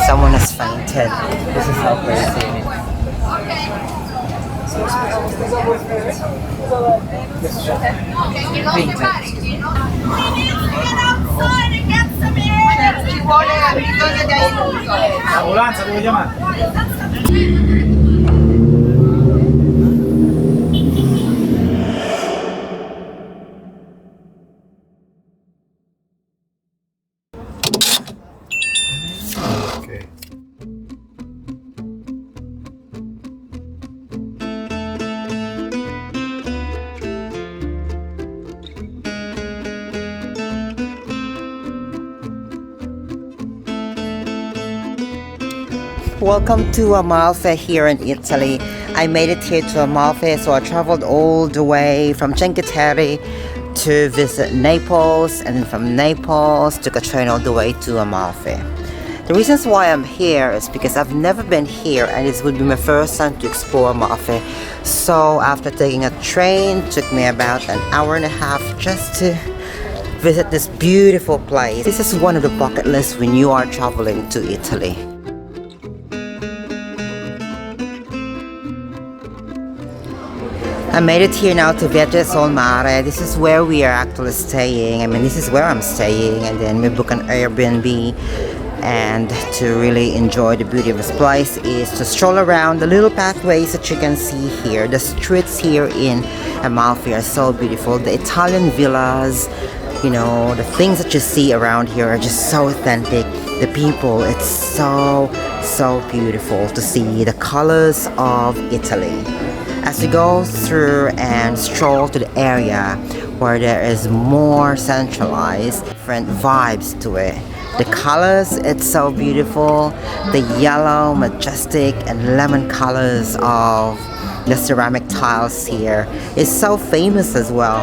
Someone has fainted. This is how crazy. L'ambulanza devo chiamare? Welcome to Amalfi here in Italy. I made it here to Amalfi, so I traveled all the way from Cinque Terre to visit Naples, and then from Naples took a train all the way to Amalfi. The reasons why I'm here is because I've never been here and this would be my first time to explore Amalfi. So after taking a train, it took me about an hour and a half just to visit this beautiful place. This is one of the bucket lists when you are traveling to Italy. I made it here now to Vietri Sul Mare. This is where we are actually staying. I mean, this is where I'm staying, and then we book an Airbnb. And to really enjoy the beauty of this place is to stroll around the little pathways that you can see here. The streets here in Amalfi are so beautiful. The Italian villas, you know, the things that you see around here are just so authentic. The people, it's so beautiful to see the colors of Italy. As we go through and stroll to the area where there is more centralized, different vibes to it. The colors, it's so beautiful. The yellow, majestic, and lemon colors of the ceramic tiles here is so famous as well.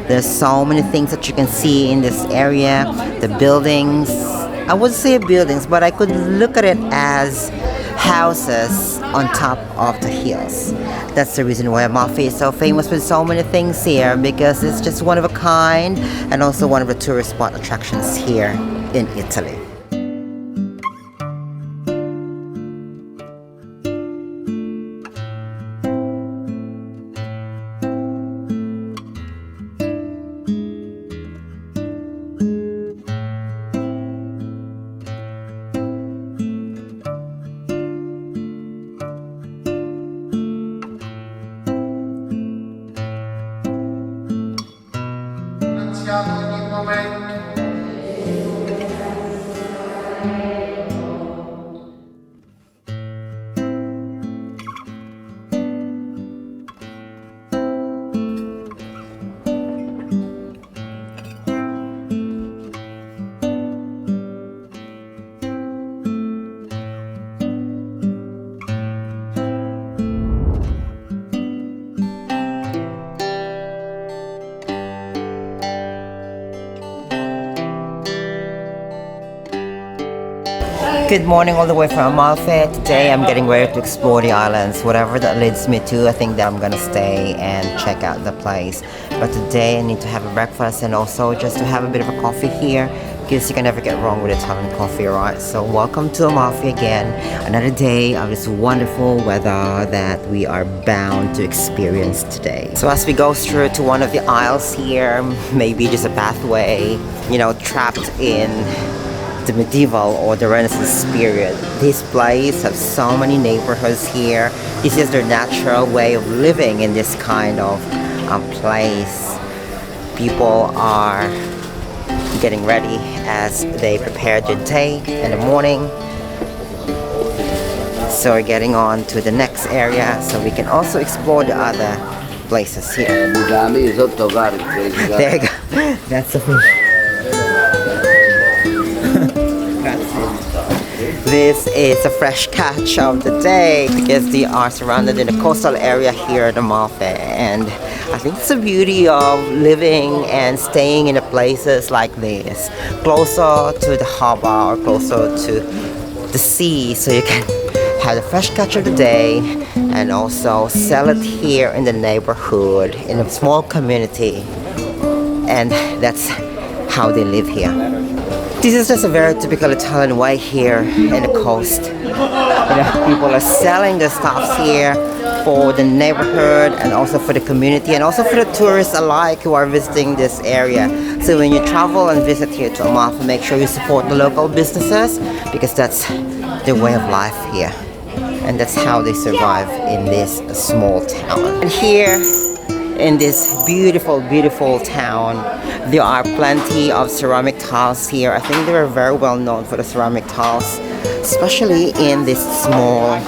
There's so many things that you can see in this area. The buildings, I wouldn't say buildings, but I could look at it as houses on top of the hills. That's the reason why Amalfi is so famous with so many things here, because it's just one of a kind and also one of the tourist spot attractions here in Italy. Good morning all the way from Amalfi. Today I'm getting ready to explore the islands. Whatever that leads me to, I think that I'm gonna stay and check out the place. But today I need to have a breakfast and also just to have a bit of a coffee here, because you can never get wrong with Italian coffee, right? So welcome to Amalfi again. Another day of this wonderful weather that we are bound to experience today. So as we go through to one of the aisles here, maybe just a pathway, you know, trapped in the medieval or the Renaissance period. This place has so many neighborhoods here. This is their natural way of living in this kind of place. People are getting ready as they prepare their day in the morning. So we're getting on to the next area so we can also explore the other places here. There you go. That's the fish. This is a fresh catch of the day because they are surrounded in a coastal area here at Amalfi, and I think it's the beauty of living and staying in the places like this, closer to the harbor or closer to the sea, so you can have the fresh catch of the day and also sell it here in the neighborhood in a small community, and that's how they live here. This is just a very typical Italian way here in the coast. People are selling the stuffs here for the neighborhood and also for the community and also for the tourists alike who are visiting this area. So when you travel and visit here to Amalfi, make sure you support the local businesses because that's their way of life here. And that's how they survive in this small town. And here in this beautiful, beautiful town, there are plenty of ceramic tiles here. I think they are very well known for the ceramic tiles, especially in this small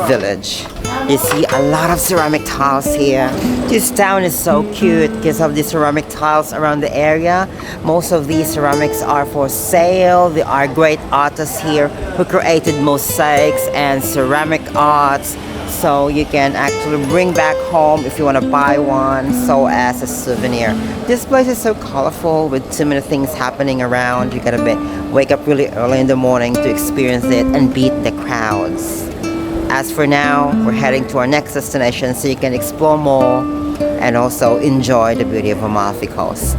village. You see a lot of ceramic tiles here. This town is so cute because of the ceramic tiles around the area. Most of these ceramics are for sale. There are great artists here who created mosaics and ceramic arts. So you can actually bring back home if you want to buy one, so as a souvenir. This place is so colorful with too many things happening around. You gotta wake up really early in the morning to experience it and beat the crowds. As for now, we're heading to our next destination so you can explore more and also enjoy the beauty of Amalfi Coast.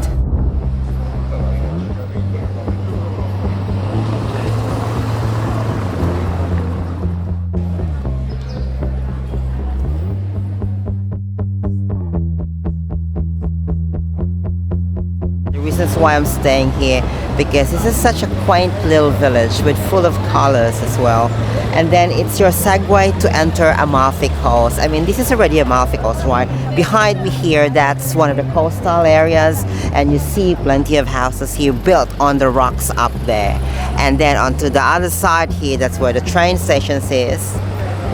Reasons why I'm staying here because this is such a quaint little village with full of colors as well, and then it's your Segway to enter Amalfi Coast. I mean, this is already Amalfi Coast, right? Behind me here, that's one of the coastal areas, and you see plenty of houses here built on the rocks up there. And then onto the other side here, that's where the train station is,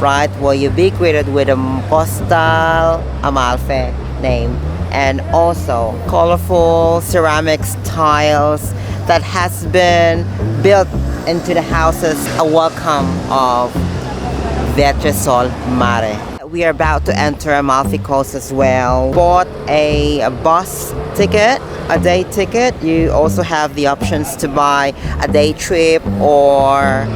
right? Well, you'll be greeted with a Postal Amalfi name, and also colorful ceramics tiles that has been built into the houses, a welcome of Vietri Sul Mare. We are about to enter Amalfi Coast as well. Bought a bus ticket, a day ticket. You also have the options to buy a day trip or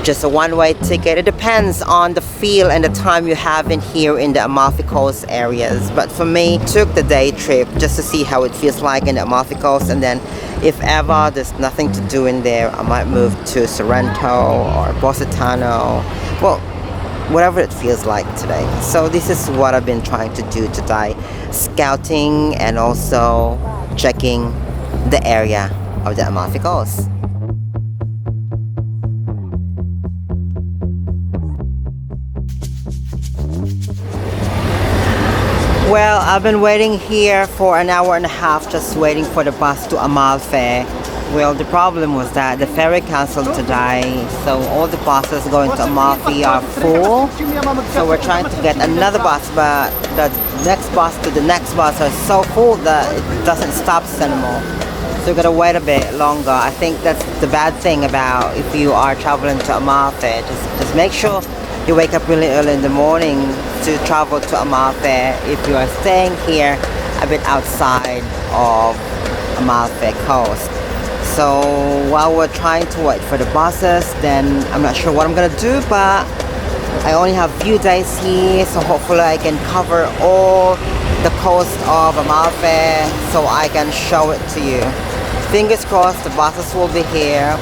just a one-way ticket. It depends on the feel and the time you have in here in the Amalfi Coast areas. But for me, took the day trip just to see how it feels like in the Amalfi Coast, and then if ever there's nothing to do in there, I might move to Sorrento or Positano. Well, whatever it feels like today. So this is what I've been trying to do today, scouting and also checking the area of the Amalfi Coast. Well, I've been waiting here for an hour and a half just waiting for the bus to Amalfi. Well, the problem was that the ferry canceled today, so all the buses going to Amalfi are full. So we're trying to get another bus, but the next bus to the next bus are so full that it doesn't stop us anymore. So we're gonna wait a bit longer. I think that's the bad thing about if you are traveling to Amalfi. Just make sure you wake up really early in the morning to travel to Amalfi if you are staying here a bit outside of Amalfi Coast. So while we're trying to wait for the buses, then I'm not sure what I'm gonna do, but I only have a few days here, so hopefully I can cover all the coast of Amalfi so I can show it to you. Fingers crossed the buses will be here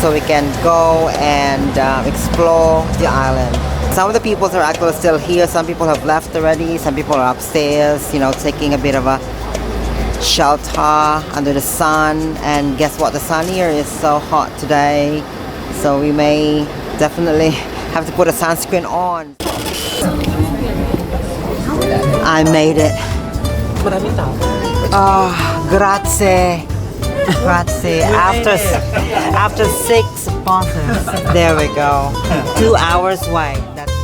so we can go and explore the island. Some of the people are actually still here. Some people have left already. Some people are upstairs, you know, taking a bit of a shelter under the sun. And guess what? The sun here is so hot today. So we may definitely have to put a sunscreen on. I made it. Oh, grazie. Grazie. After 6 buses. There we go. 2 hours wait. That's it.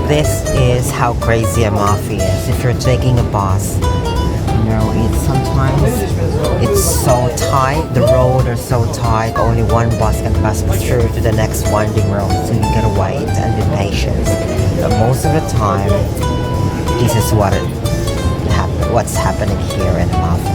This is how crazy Amalfi is. If you're taking a bus, you know, it's so tight. The roads are so tight. Only one bus can pass through to the next winding road. So you gotta wait and be patient. But most of the time, this is what's happening here in Amalfi.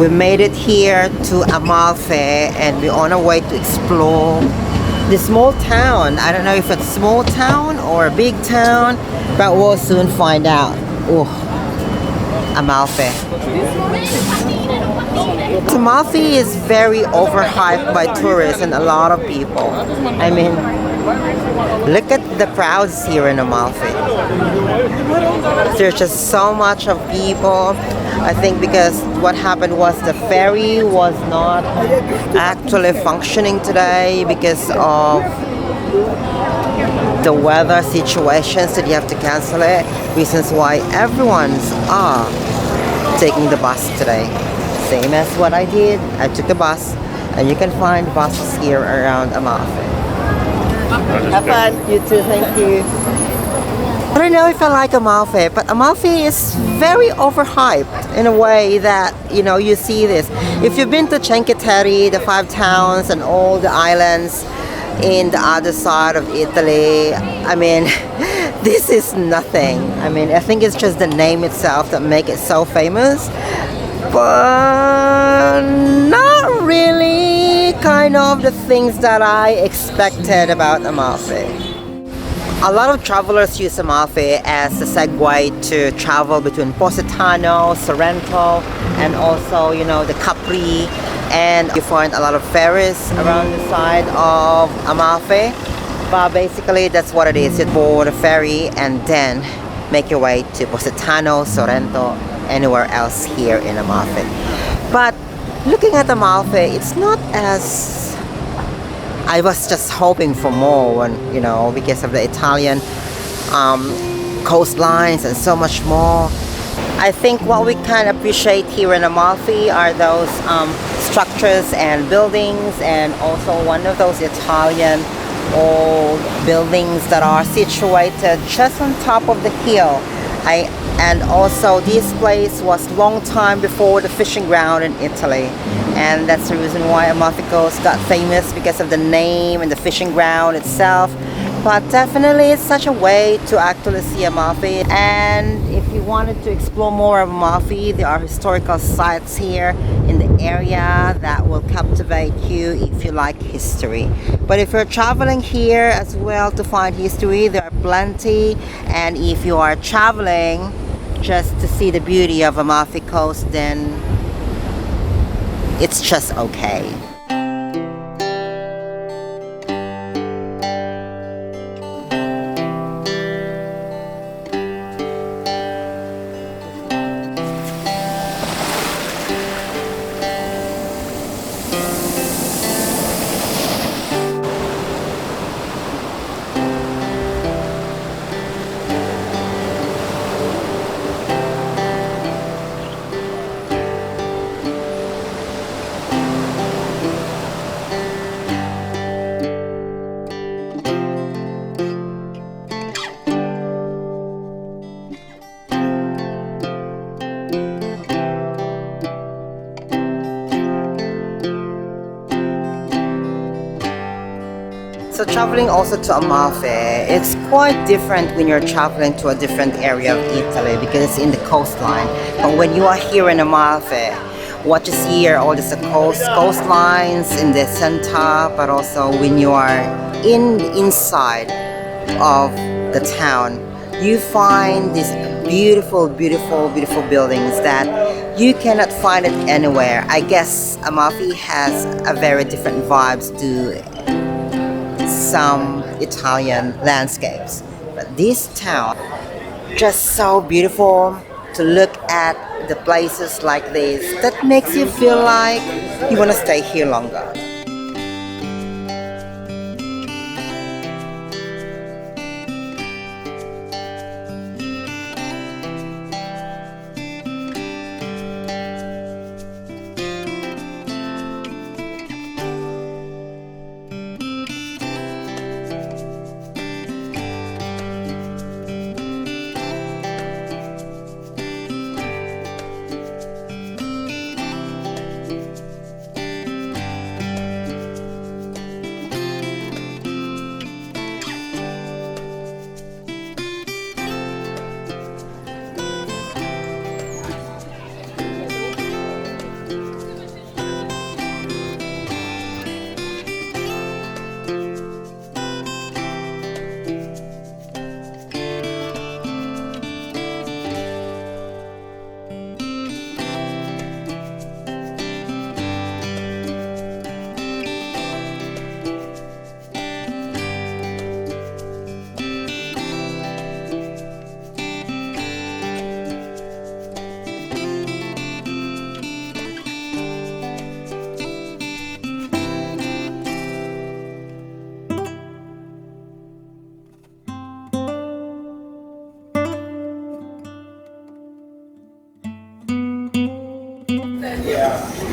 we made it here to Amalfi and we're on our way to explore this small town. I don't know if it's a small town or a big town, but we'll soon find out. Oh, Amalfi. Amalfi is very overhyped by tourists and a lot of people. I mean, look at the crowds here in Amalfi. There's just so much of people. I think because what happened was the ferry was not actually functioning today because of the weather situations that you have to cancel it. Reasons why everyone's taking the bus today. Same as what I did. I took the bus, and you can find buses here around Amalfi. Have fun. You too. Thank you. I don't know if I like Amalfi, but Amalfi is very overhyped in a way that, you know, you see this. If you've been to Cinque Terre, the 5 towns and all the islands in the other side of Italy, I mean, this is nothing. I mean, I think it's just the name itself that make it so famous, but not really kind of the things that I expected about Amalfi. A lot of travelers use Amalfi as a Segway to travel between Positano, Sorrento, and also, you know, the Capri. And you find a lot of ferries around the side of Amalfi. But basically, that's what it is. You board a ferry and then make your way to Positano, Sorrento, anywhere else here in Amalfi. But looking at Amalfi, it's not as... I was just hoping for more when, you know, because of the Italian coastlines and so much more. I think what we can appreciate here in Amalfi are those structures and buildings, and also one of those Italian old buildings that are situated just on top of the hill. And also this place was long time before the fishing ground in Italy, and that's the reason why Amalfi Coast got famous, because of the name and the fishing ground itself. But definitely it's such a way to actually see Amalfi. And if you wanted to explore more of Amalfi, there are historical sites here in the area that will captivate you if you like history. But if you're traveling here as well to find history, there are plenty. And if you are traveling just to see the beauty of Amalfi Coast, then it's just okay. So traveling also to Amalfi, it's quite different when you're traveling to a different area of Italy because it's in the coastline. But when you are here in Amalfi, what you see here, all these coastlines in the center, but also when you are inside of the town, you find these beautiful, beautiful, beautiful buildings that you cannot find it anywhere. I guess Amalfi has a very different vibes to some Italian landscapes, but this town just so beautiful to look at. The places like this that makes you feel like you want to stay here longer.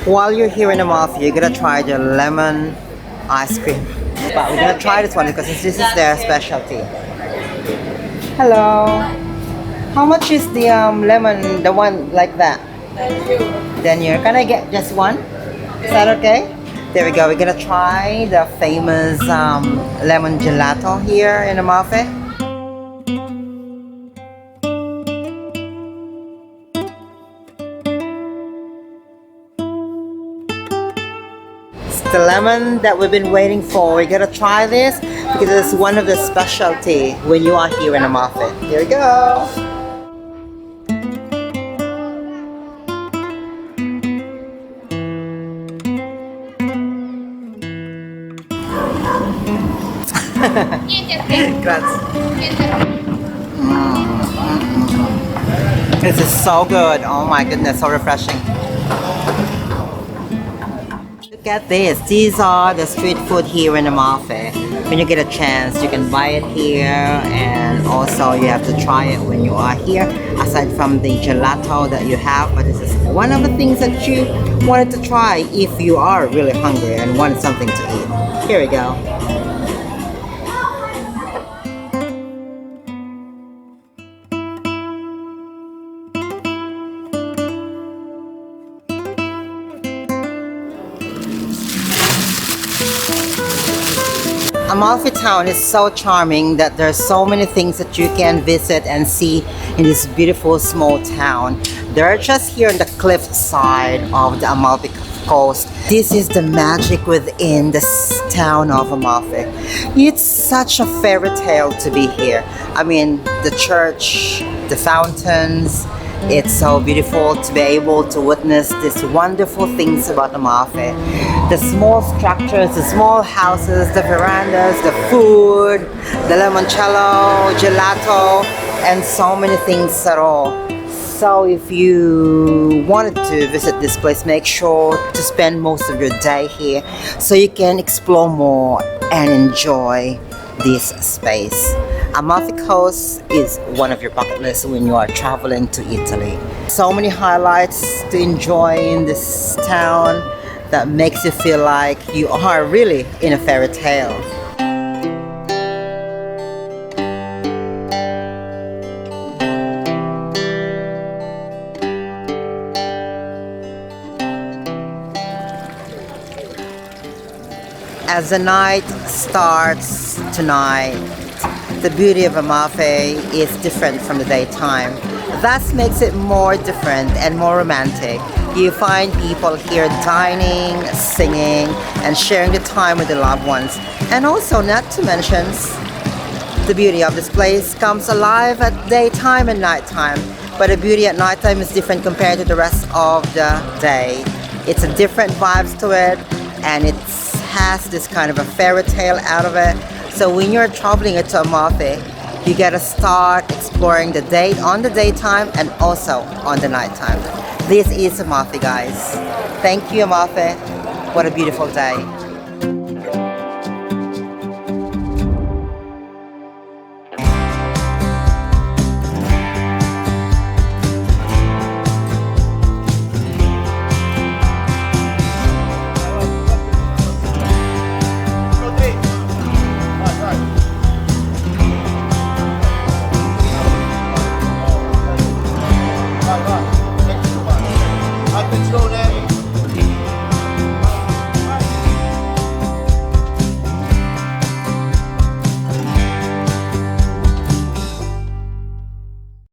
While you're here in Amalfi, you're gonna try the lemon ice cream. But we're gonna try this one because this is their specialty. Hello. How much is the lemon, the one like that? Then you're gonna get just one? Is that okay? There we go. We're gonna try the famous lemon gelato here in Amalfi. It's the lemon that we've been waiting for. We're gonna try this because it's one of the specialty when you are here in Amalfi. Here we go. Grazie. This is so good. Oh my goodness, so refreshing. Look at this. These are the street food here in Amalfi. When you get a chance, you can buy it here, and also you have to try it when you are here. Aside from the gelato that you have, but this is one of the things that you wanted to try if you are really hungry and wanted something to eat. Here we go. Amalfi town is so charming that there's so many things that you can visit and see in this beautiful small town. They're just here on the cliff side of the Amalfi Coast. This is the magic within this town of Amalfi. It's such a fairy tale to be here. I mean, the church, the fountains, it's so beautiful to be able to witness these wonderful things about Amalfi. The small structures, the small houses, the verandas, the food, the limoncello, gelato, and so many things at all. So if you wanted to visit this place, make sure to spend most of your day here so you can explore more and enjoy this space. Amalfi Coast is one of your bucket lists when you are traveling to Italy. So many highlights to enjoy in this town that makes you feel like you are really in a fairy tale. As the night starts tonight, the beauty of Amalfi is different from the daytime. That makes it more different and more romantic. You find people here dining, singing, and sharing the time with their loved ones. And also, not to mention, the beauty of this place comes alive at daytime and nighttime. But the beauty at nighttime is different compared to the rest of the day. It's a different vibes to it, and it has this kind of a fairy tale out of it. So when you're traveling to Amalfi, you gotta start exploring the day on the daytime and also on the nighttime. This is Amalfi, guys. Thank you, Amalfi. What a beautiful day. Vai, vai.